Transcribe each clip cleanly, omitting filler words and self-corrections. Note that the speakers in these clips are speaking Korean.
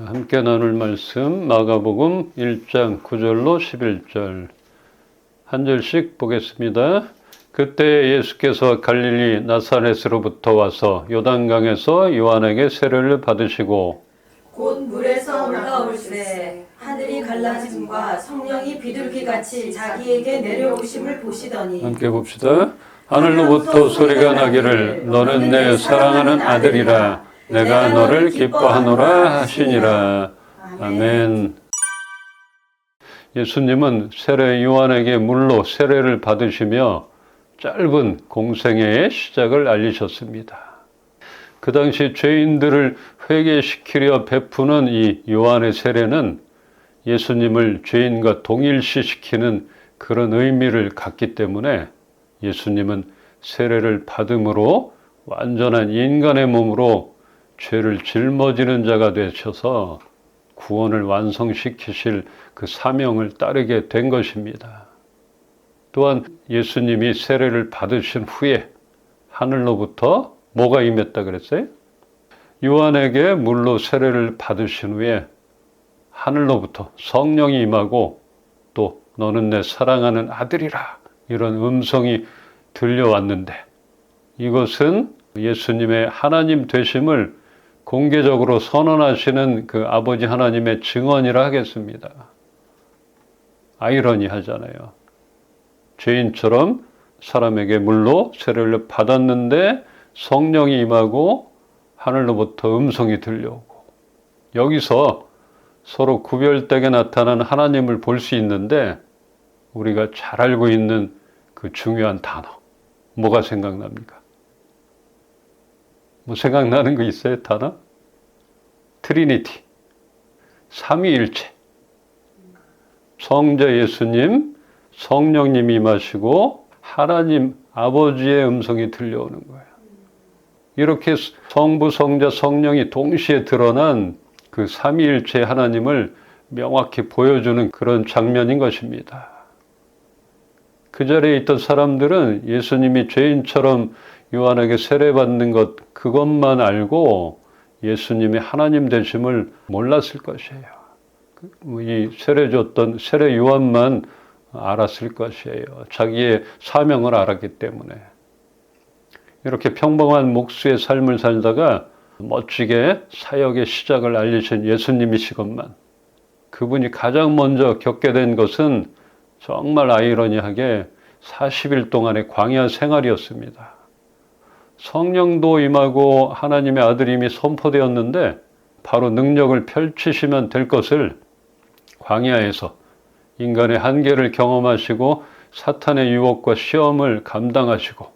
함께 나눌 말씀 마가복음 1장 9절로 11절 한 절씩 보겠습니다. 그때 예수께서 갈릴리 나사렛으로부터 와서 요단강에서 요한에게 세례를 받으시고 곧 물에서 올라올새 하늘이 갈라짐과 성령이 비둘기같이 자기에게 내려오심을 보시더니 함께 봅시다. 하늘로부터 소리가 나기를 너는 내 사랑하는 아들이라 내가 너를 기뻐하노라 하시니라. 아멘. 예수님은 세례 요한에게 물로 세례를 받으시며 짧은 공생애의 시작을 알리셨습니다. 그 당시 죄인들을 회개시키려 베푸는 이 요한의 세례는 예수님을 죄인과 동일시시키는 그런 의미를 갖기 때문에 예수님은 세례를 받음으로 완전한 인간의 몸으로 죄를 짊어지는 자가 되셔서 구원을 완성시키실 그 사명을 따르게 된 것입니다. 또한 예수님이 세례를 받으신 후에 하늘로부터 뭐가 임했다 그랬어요? 요한에게 물로 세례를 받으신 후에 하늘로부터 성령이 임하고 또 너는 내 사랑하는 아들이라 이런 음성이 들려왔는데 이것은 예수님의 하나님 되심을 공개적으로 선언하시는 그 아버지 하나님의 증언이라 하겠습니다. 아이러니하잖아요. 죄인처럼 사람에게 물로 세례를 받았는데 성령이 임하고 하늘로부터 음성이 들려오고 여기서 서로 구별되게 나타난 하나님을 볼 수 있는데 우리가 잘 알고 있는 그 중요한 단어 뭐가 생각납니까? 뭐 생각나는 거 있어요? 단어? 트리니티, 삼위일체. 성자 예수님, 성령님이 임하시고 하나님 아버지의 음성이 들려오는 거예요. 이렇게 성부, 성자, 성령이 동시에 드러난 그 삼위일체 하나님을 명확히 보여주는 그런 장면인 것입니다. 그 자리에 있던 사람들은 예수님이 죄인처럼 요한에게 세례받는 것 그것만 알고 예수님이 하나님 되심을 몰랐을 것이에요. 이 세례 줬던 세례 요한만 알았을 것이에요. 자기의 사명을 알았기 때문에. 이렇게 평범한 목수의 삶을 살다가 멋지게 사역의 시작을 알리신 예수님이시건만 그분이 가장 먼저 겪게 된 것은 정말 아이러니하게 40일 동안의 광야 생활이었습니다. 성령도 임하고 하나님의 아들임이 선포되었는데 바로 능력을 펼치시면 될 것을 광야에서 인간의 한계를 경험하시고 사탄의 유혹과 시험을 감당하시고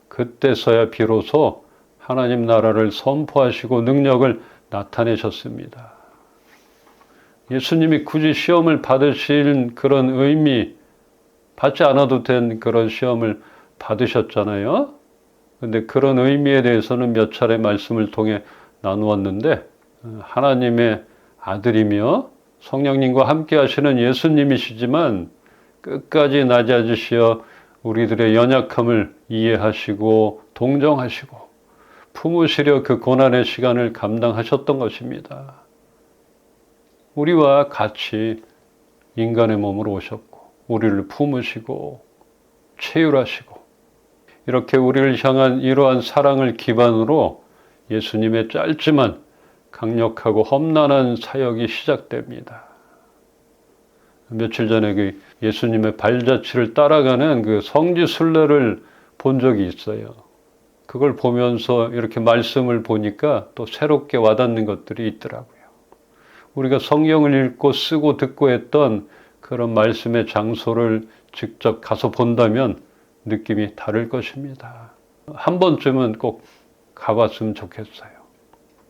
그때서야 비로소 하나님 나라를 선포하시고 능력을 나타내셨습니다. 예수님이 굳이 시험을 받으신 그런 의미, 받지 않아도 된 그런 시험을 받으셨잖아요. 그런데 그런 의미에 대해서는 몇 차례 말씀을 통해 나누었는데 하나님의 아들이며 성령님과 함께 하시는 예수님이시지만 끝까지 낮아지시어 우리들의 연약함을 이해하시고 동정하시고 품으시려 그 고난의 시간을 감당하셨던 것입니다. 우리와 같이 인간의 몸으로 오셨고 우리를 품으시고 체휼하시고 이렇게 우리를 향한 이러한 사랑을 기반으로 예수님의 짧지만 강력하고 험난한 사역이 시작됩니다. 며칠 전에 그 예수님의 발자취를 따라가는 그 성지순례를 본 적이 있어요. 그걸 보면서 이렇게 말씀을 보니까 또 새롭게 와닿는 것들이 있더라고요. 우리가 성경을 읽고 쓰고 듣고 했던 그런 말씀의 장소를 직접 가서 본다면 느낌이 다를 것입니다. 한 번쯤은 꼭 가봤으면 좋겠어요.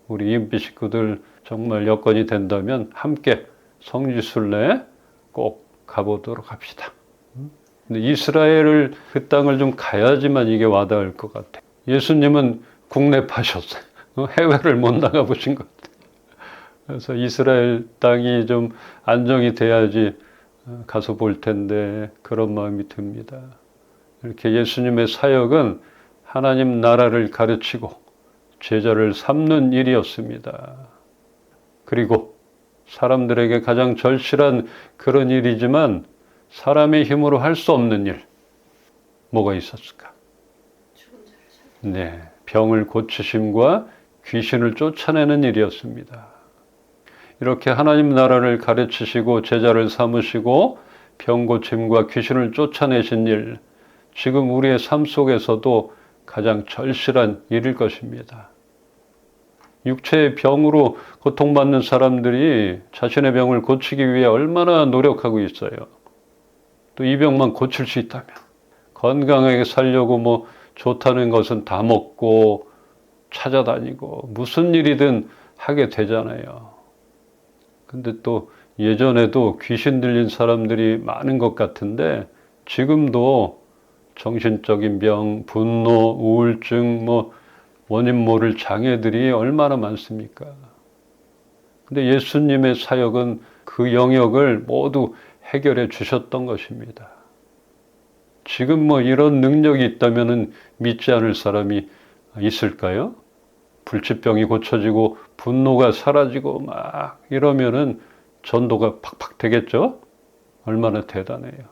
우리 EMP 식구들 정말 여건이 된다면 함께 성지순례 꼭 가보도록 합시다. 근데 이스라엘을 그 땅을 좀 가야지만 이게 와닿을 것 같아요. 예수님은 국내파셨어요. 해외를 못 나가보신 것 같아요. 그래서 이스라엘 땅이 좀 안정이 돼야지 가서 볼 텐데 그런 마음이 듭니다. 이렇게 예수님의 사역은 하나님 나라를 가르치고 제자를 삼는 일이었습니다. 그리고 사람들에게 가장 절실한 그런 일이지만 사람의 힘으로 할 수 없는 일, 뭐가 있었을까? 네, 병을 고치심과 귀신을 쫓아내는 일이었습니다. 이렇게 하나님 나라를 가르치시고 제자를 삼으시고 병 고침과 귀신을 쫓아내신 일, 지금 우리의 삶 속에서도 가장 절실한 일일 것입니다. 육체의 병으로 고통받는 사람들이 자신의 병을 고치기 위해 얼마나 노력하고 있어요. 또 이 병만 고칠 수 있다면 건강하게 살려고 뭐 좋다는 것은 다 먹고 찾아다니고 무슨 일이든 하게 되잖아요. 근데 또 예전에도 귀신 들린 사람들이 많은 것 같은데 지금도 정신적인 병, 분노, 우울증, 뭐 원인 모를 장애들이 얼마나 많습니까? 근데 예수님의 사역은 그 영역을 모두 해결해 주셨던 것입니다. 지금 뭐 이런 능력이 있다면 믿지 않을 사람이 있을까요? 불치병이 고쳐지고 분노가 사라지고 막 이러면은 전도가 팍팍 되겠죠? 얼마나 대단해요.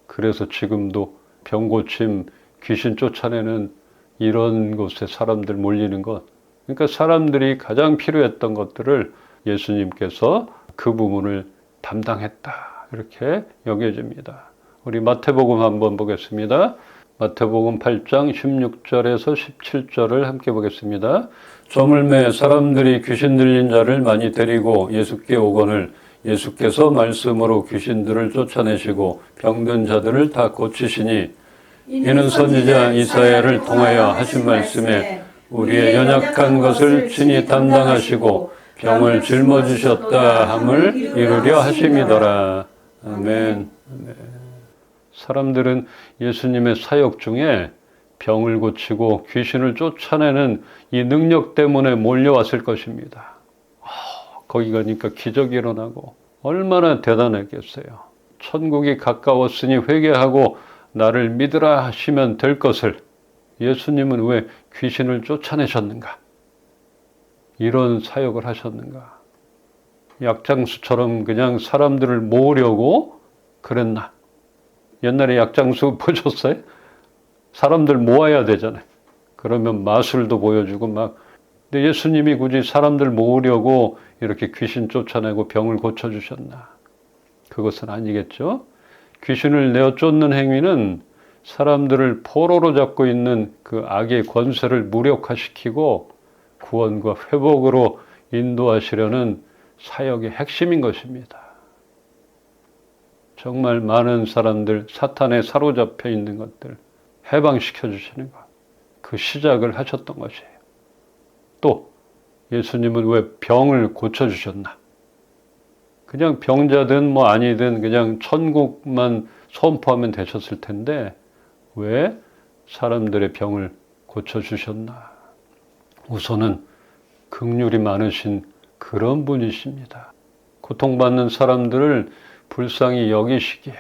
그래서 지금도 병 고침, 귀신 쫓아내는 이런 곳에 사람들 몰리는 것. 그러니까 사람들이 가장 필요했던 것들을 예수님께서 그 부분을 담당했다. 이렇게 여겨집니다. 우리 마태복음 한번 보겠습니다. 마태복음 8장 16절에서 17절을 함께 보겠습니다. 저물매 사람들이 귀신 들린 자를 많이 데리고 예수께 오거늘 예수께서 말씀으로 귀신들을 쫓아내시고 병든 자들을 다 고치시니 이는 선지자 이사야를 통하여 하신 말씀에 우리의 연약한 것을 친히 담당하시고 병을 짊어지셨다 함을 이루려 하심이더라. 아멘. 사람들은 예수님의 사역 중에 병을 고치고 귀신을 쫓아내는 이 능력 때문에 몰려왔을 것입니다. 거기 가니까 기적이 일어나고 얼마나 대단했겠어요. 천국이 가까웠으니 회개하고 나를 믿으라 하시면 될 것을 예수님은 왜 귀신을 쫓아내셨는가? 이런 사역을 하셨는가? 약장수처럼 그냥 사람들을 모으려고 그랬나? 옛날에 약장수 보셨어요? 사람들 모아야 되잖아요. 그러면 마술도 보여주고 막. 근데 예수님이 굳이 사람들 모으려고 이렇게 귀신 쫓아내고 병을 고쳐주셨나? 그것은 아니겠죠. 귀신을 내어 쫓는 행위는 사람들을 포로로 잡고 있는 그 악의 권세를 무력화시키고 구원과 회복으로 인도하시려는 사역의 핵심인 것입니다. 정말 많은 사람들, 사탄에 사로잡혀 있는 것들 해방시켜 주시는 것. 그 시작을 하셨던 것이에요. 또 예수님은 왜 병을 고쳐주셨나? 그냥 병자든 뭐 아니든 그냥 천국만 선포하면 되셨을 텐데 왜 사람들의 병을 고쳐주셨나? 우선은 긍휼이 많으신 그런 분이십니다. 고통받는 사람들을 불쌍히 여기시기에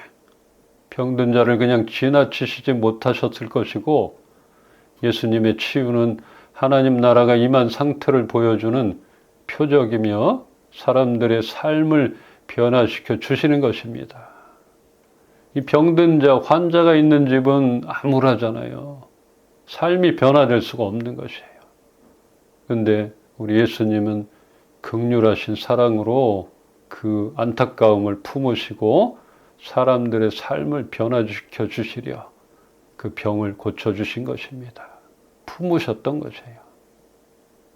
병든 자를 그냥 지나치시지 못하셨을 것이고 예수님의 치유는 하나님 나라가 임한 상태를 보여주는 표적이며 사람들의 삶을 변화시켜 주시는 것입니다. 이 병든 자, 환자가 있는 집은 암울하잖아요. 삶이 변화될 수가 없는 것이에요. 그런데 우리 예수님은 긍휼하신 사랑으로 그 안타까움을 품으시고 사람들의 삶을 변화시켜 주시려 그 병을 고쳐주신 것입니다. 품으셨던 것이에요.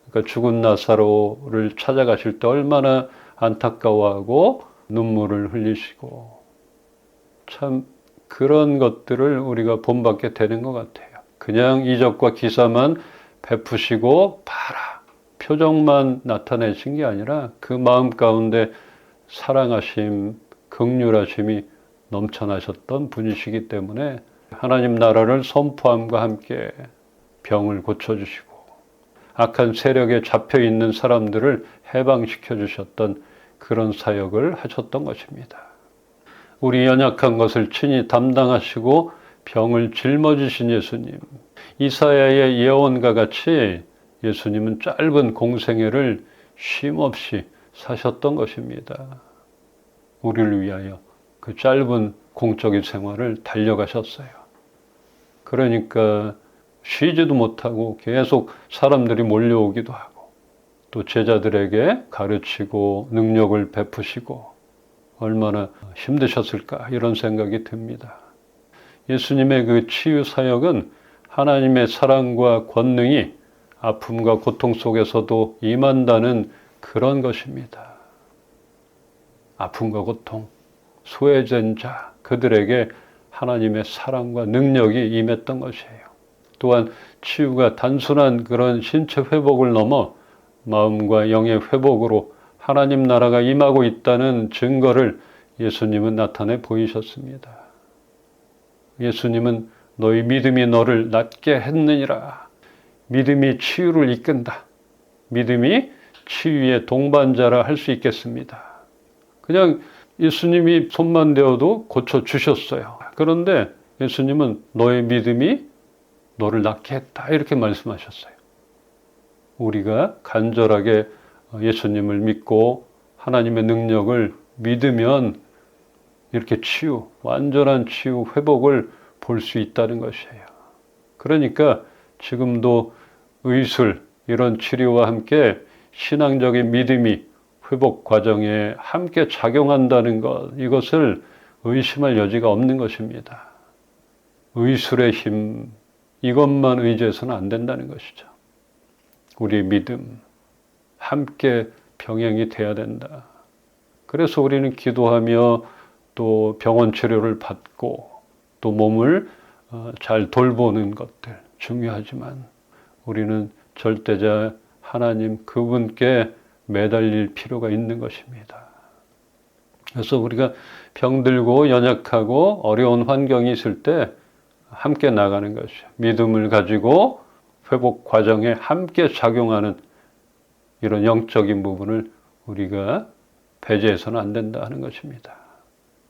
그러니까 죽은 나사로를 찾아가실 때 얼마나 안타까워하고 눈물을 흘리시고 참 그런 것들을 우리가 본받게 되는 것 같아요. 그냥 이적과 기사만 베푸시고 봐라 표정만 나타내신 게 아니라 그 마음 가운데 사랑하심, 긍휼하심이 넘쳐나셨던 분이시기 때문에 하나님 나라를 선포함과 함께 병을 고쳐주시고 악한 세력에 잡혀있는 사람들을 해방시켜 주셨던 그런 사역을 하셨던 것입니다. 우리 연약한 것을 친히 담당하시고 병을 짊어지신 예수님, 이사야의 예언과 같이 예수님은 짧은 공생애를 쉼없이 사셨던 것입니다. 우리를 위하여 그 짧은 공적인 생활을 달려가셨어요. 그러니까 쉬지도 못하고 계속 사람들이 몰려오기도 하고 또 제자들에게 가르치고 능력을 베푸시고 얼마나 힘드셨을까 이런 생각이 듭니다. 예수님의 그 치유 사역은 하나님의 사랑과 권능이 아픔과 고통 속에서도 임한다는 그런 것입니다. 아픔과 고통, 소외된 자, 그들에게 하나님의 사랑과 능력이 임했던 것이에요. 또한 치유가 단순한 그런 신체 회복을 넘어 마음과 영의 회복으로 하나님 나라가 임하고 있다는 증거를 예수님은 나타내 보이셨습니다. 예수님은 너희 믿음이 너를 낫게 했느니라. 믿음이 치유를 이끈다. 믿음이 치유의 동반자라 할 수 있겠습니다. 그냥 예수님이 손만 대어도 고쳐주셨어요. 그런데 예수님은 너의 믿음이 너를 낫게 했다. 이렇게 말씀하셨어요. 우리가 간절하게 예수님을 믿고 하나님의 능력을 믿으면 이렇게 치유, 완전한 치유, 회복을 볼 수 있다는 것이에요. 그러니까 지금도 의술, 이런 치료와 함께 신앙적인 믿음이 회복 과정에 함께 작용한다는 것, 이것을 의심할 여지가 없는 것입니다. 의술의 힘, 이것만 의지해서는 안 된다는 것이죠. 우리의 믿음, 함께 병행이 돼야 된다. 그래서 우리는 기도하며 또 병원 치료를 받고 또 몸을 잘 돌보는 것들 중요하지만 우리는 절대자 하나님 그분께 매달릴 필요가 있는 것입니다. 그래서 우리가 병들고 연약하고 어려운 환경이 있을 때 함께 나가는 것이죠. 믿음을 가지고 회복 과정에 함께 작용하는 이런 영적인 부분을 우리가 배제해서는 안 된다 하는 것입니다.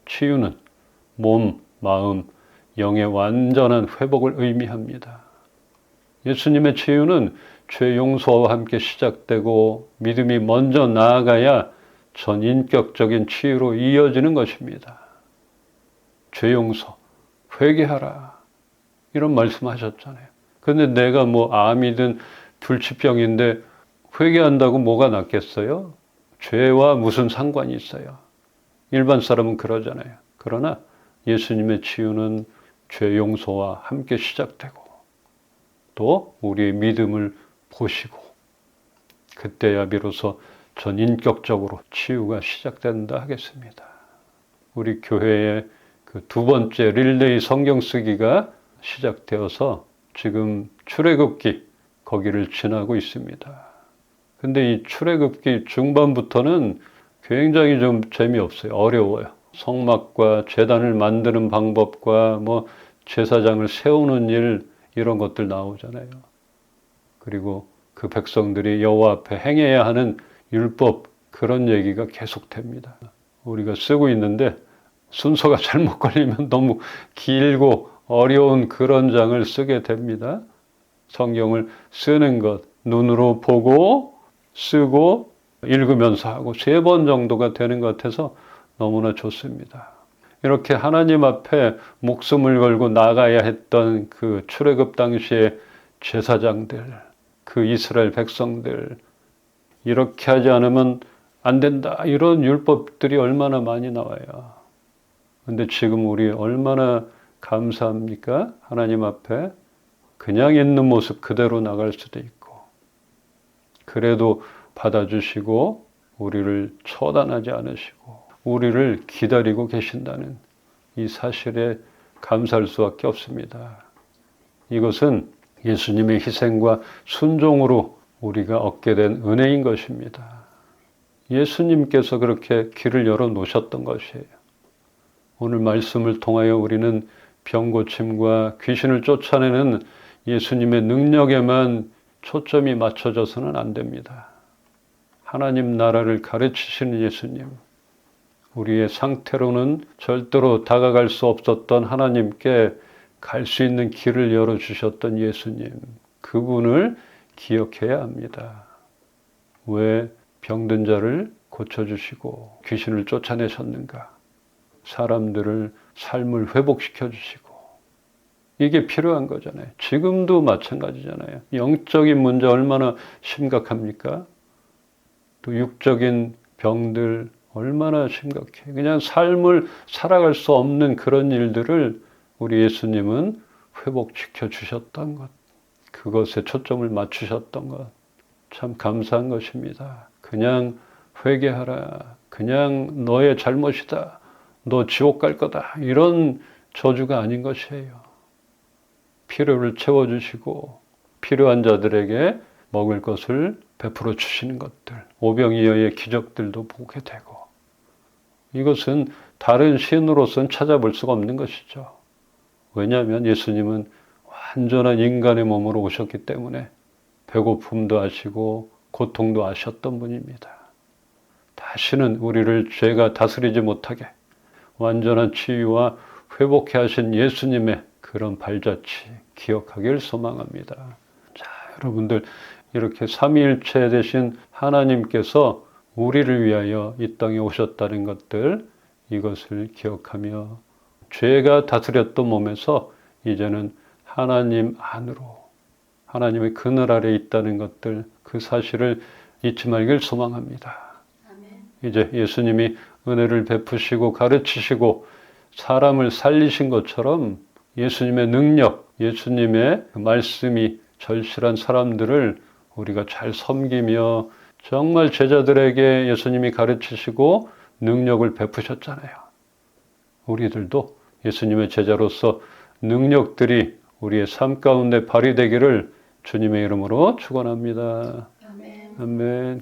치유는 몸, 마음, 영의 완전한 회복을 의미합니다. 예수님의 치유는 죄 용서와 함께 시작되고 믿음이 먼저 나아가야 전인격적인 치유로 이어지는 것입니다. 죄 용서, 회개하라 이런 말씀하셨잖아요. 그런데 내가 뭐 암이든 불치병인데 회개한다고 뭐가 낫겠어요? 죄와 무슨 상관이 있어요? 일반 사람은 그러잖아요. 그러나 예수님의 치유는 죄 용서와 함께 시작되고 또 우리의 믿음을 보시고 그때야 비로소 전인격적으로 치유가 시작된다 하겠습니다. 우리 교회의 그 두 번째 릴레이 성경 쓰기가 시작되어서 지금 출애굽기 거기를 지나고 있습니다. 근데 이 출애굽기 중반부터는 굉장히 좀 재미없어요. 어려워요. 성막과 제단을 만드는 방법과 뭐 제사장을 세우는 일 이런 것들 나오잖아요. 그리고 그 백성들이 여호와 앞에 행해야 하는 율법 그런 얘기가 계속됩니다. 우리가 쓰고 있는데 순서가 잘못 걸리면 너무 길고 어려운 그런 장을 쓰게 됩니다. 성경을 쓰는 것, 눈으로 보고 쓰고 읽으면서 하고 3번 정도가 되는 것 같아서 너무나 좋습니다. 이렇게 하나님 앞에 목숨을 걸고 나가야 했던 그 출애굽 당시의 제사장들, 그 이스라엘 백성들, 이렇게 하지 않으면 안 된다. 이런 율법들이 얼마나 많이 나와요. 근데 지금 우리 얼마나 감사합니까? 하나님 앞에 그냥 있는 모습 그대로 나갈 수도 있고 그래도 받아주시고 우리를 처단하지 않으시고 우리를 기다리고 계신다는 이 사실에 감사할 수밖에 없습니다. 이것은 예수님의 희생과 순종으로 우리가 얻게 된 은혜인 것입니다. 예수님께서 그렇게 길을 열어놓으셨던 것이에요. 오늘 말씀을 통하여 우리는 병고침과 귀신을 쫓아내는 예수님의 능력에만 초점이 맞춰져서는 안 됩니다. 하나님 나라를 가르치시는 예수님, 우리의 상태로는 절대로 다가갈 수 없었던 하나님께 갈 수 있는 길을 열어주셨던 예수님, 그분을 기억해야 합니다. 왜 병든 자를 고쳐주시고 귀신을 쫓아내셨는가? 사람들을 삶을 회복시켜 주시고 이게 필요한 거잖아요. 지금도 마찬가지잖아요. 영적인 문제 얼마나 심각합니까? 또 육적인 병들 얼마나 심각해. 그냥 삶을 살아갈 수 없는 그런 일들을 우리 예수님은 회복시켜 주셨던 것. 그것에 초점을 맞추셨던 것. 참 감사한 것입니다. 그냥 회개하라. 그냥 너의 잘못이다. 너 지옥 갈 거다. 이런 저주가 아닌 것이에요. 필요를 채워주시고 필요한 자들에게 먹을 것을 베풀어 주시는 것들. 오병이어의 기적들도 보게 되고 이것은 다른 시인으로서는 찾아볼 수가 없는 것이죠. 왜냐하면 예수님은 완전한 인간의 몸으로 오셨기 때문에 배고픔도 아시고 고통도 아셨던 분입니다. 다시는 우리를 죄가 다스리지 못하게 완전한 치유와 회복해 하신 예수님의 그런 발자취 기억하길 소망합니다. 자, 여러분들 이렇게 삼위일체 되신 하나님께서 우리를 위하여 이 땅에 오셨다는 것들 이것을 기억하며 죄가 다스렸던 몸에서 이제는 하나님 안으로 하나님의 그늘 아래 있다는 것들 그 사실을 잊지 말길 소망합니다. 이제 예수님이 은혜를 베푸시고 가르치시고 사람을 살리신 것처럼 예수님의 능력, 예수님의 말씀이 절실한 사람들을 우리가 잘 섬기며 정말 제자들에게 예수님이 가르치시고 능력을 베푸셨잖아요. 우리들도 예수님의 제자로서 능력들이 우리의 삶 가운데 발휘되기를 주님의 이름으로 축원합니다. 아멘.